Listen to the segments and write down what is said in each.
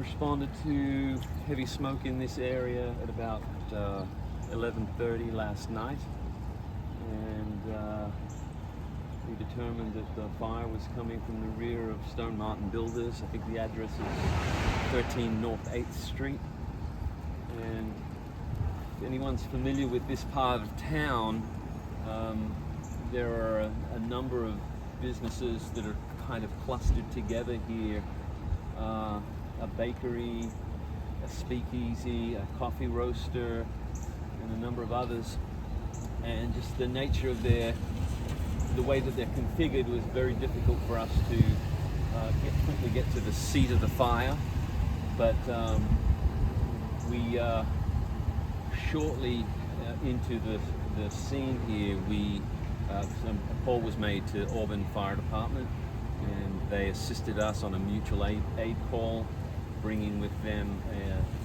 responded to heavy smoke in this area at about 11:30 last night, and we determined that the fire was coming from the rear of Stone Martin Builders. I think the address is 13 North 8th Street. And if anyone's familiar with this part of town, there are a number of businesses that are kind of clustered together here. A bakery, a speakeasy, a coffee roaster, and a number of others. And just the nature of the way that they're configured was very difficult for us to quickly get to the seat of the fire. But we shortly into the scene here, a call was made to Auburn Fire Department, and they assisted us on a mutual aid call, bringing with them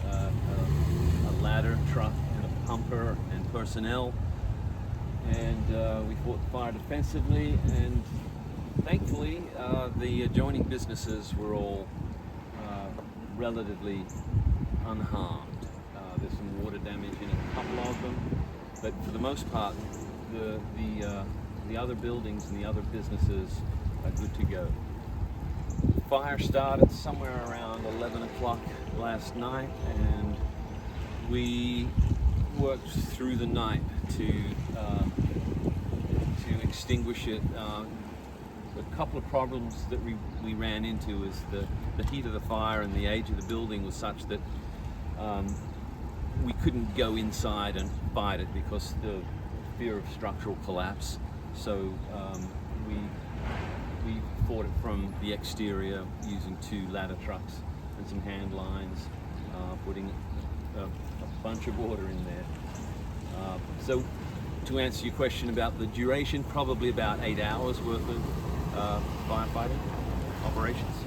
a ladder truck and a pumper and personnel. And we fought the fire defensively, and thankfully the adjoining businesses were all relatively unharmed. There's some water damage in a couple of them, but for the most part the other buildings and the other businesses are good to go. Fire started somewhere around 11 o'clock last night, and we worked through the night to extinguish it. A couple of problems that we ran into is the heat of the fire and the age of the building was such that we couldn't go inside and fight it because the fear of structural collapse. So we fought it from the exterior using 2 ladder trucks and some hand lines, putting a bunch of water in there. So to answer your question about the duration, probably about 8 hours worth of firefighting operations.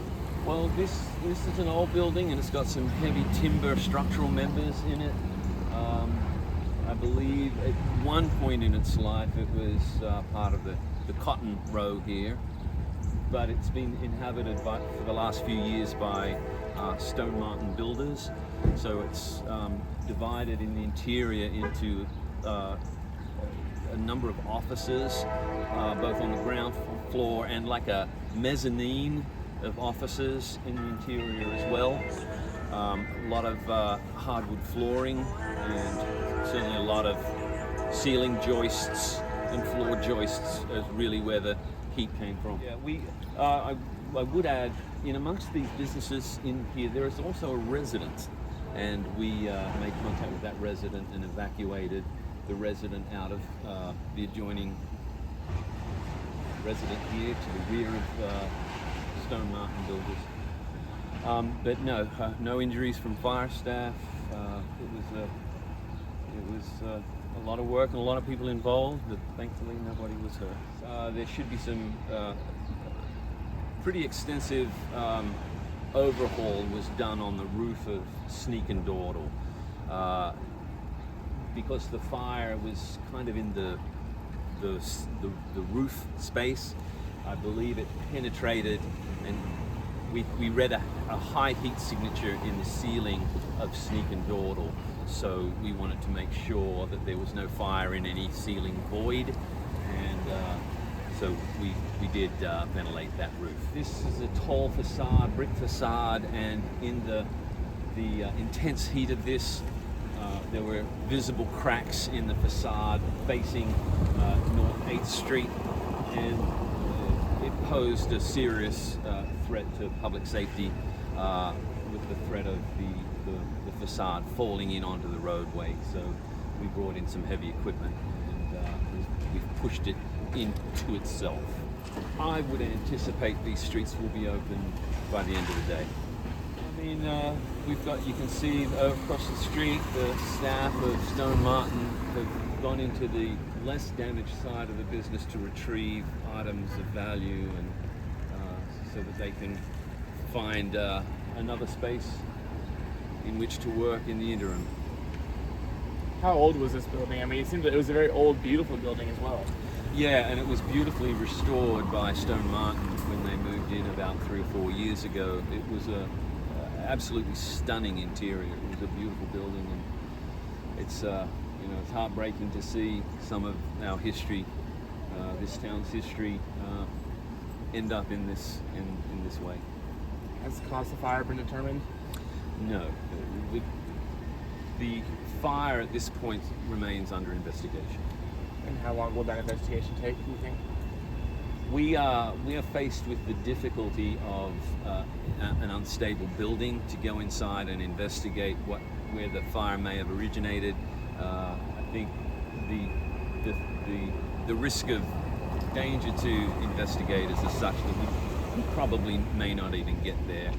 Well, this is an old building, and it's got some heavy timber structural members in it. I believe at one point in its life it was part of the cotton row here, but it's been inhabited for the last few years by Stone Martin Builders. So it's divided in the interior into a number of offices, both on the ground floor and like a mezzanine of offices in the interior as well. A lot of hardwood flooring, and certainly a lot of ceiling joists and floor joists is really where the heat came from. Yeah, I would add, in amongst these businesses in here, there is also a resident, and we made contact with that resident and evacuated the resident out of the adjoining resident here to the rear of Stone Martin Builders. But no injuries from fire staff. It was a lot of work and a lot of people involved, but thankfully nobody was hurt. There should be some pretty extensive overhaul was done on the roof of Sneak and Dawdle. Because the fire was kind of in the roof space, I believe it penetrated, and we read a high heat signature in the ceiling of Sneak and Dawdle. So we wanted to make sure that there was no fire in any ceiling void, and so we did ventilate that roof. This is a tall facade, brick facade, and in the intense heat of this, there were visible cracks in the facade facing North 8th Street, and it posed a serious threat to public safety with the threat of the facade falling in onto the roadway. So we brought in some heavy equipment, and we've pushed it into itself. I would anticipate these streets will be open by the end of the day. I mean, we've got, you can see across the street, the staff of Stone Martin have gone into the less damaged side of the business to retrieve items of value, and so that they can find another space in which to work in the interim. How old was this building? I mean, it seems that it was a very old, beautiful building as well. Yeah, and it was beautifully restored by Stone Martin when they moved in about 3 or 4 years ago. It was absolutely stunning interior. It was a beautiful building, and it's it's heartbreaking to see some of our history, this town's history, end up in this way. Has the cause of fire been determined? No, the fire at this point remains under investigation. And how long will that investigation take, do you think? We are faced with the difficulty of an unstable building to go inside and investigate where the fire may have originated. I think the risk of danger to investigators is such that we probably may not even get there.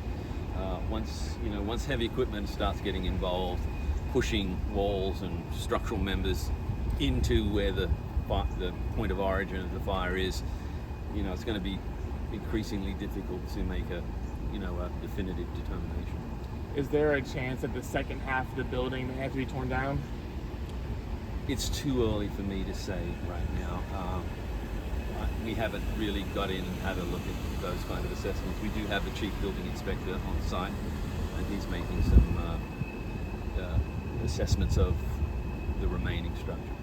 Once heavy equipment starts getting involved, pushing walls and structural members into where the point of origin of the fire is, it's going to be increasingly difficult to make a definitive determination. Is there a chance that the second half of the building may have to be torn down? It's too early for me to say right now. We haven't really got in and had a look at those kind of assessments. We do have the chief building inspector on site, and he's making some assessments of the remaining structure.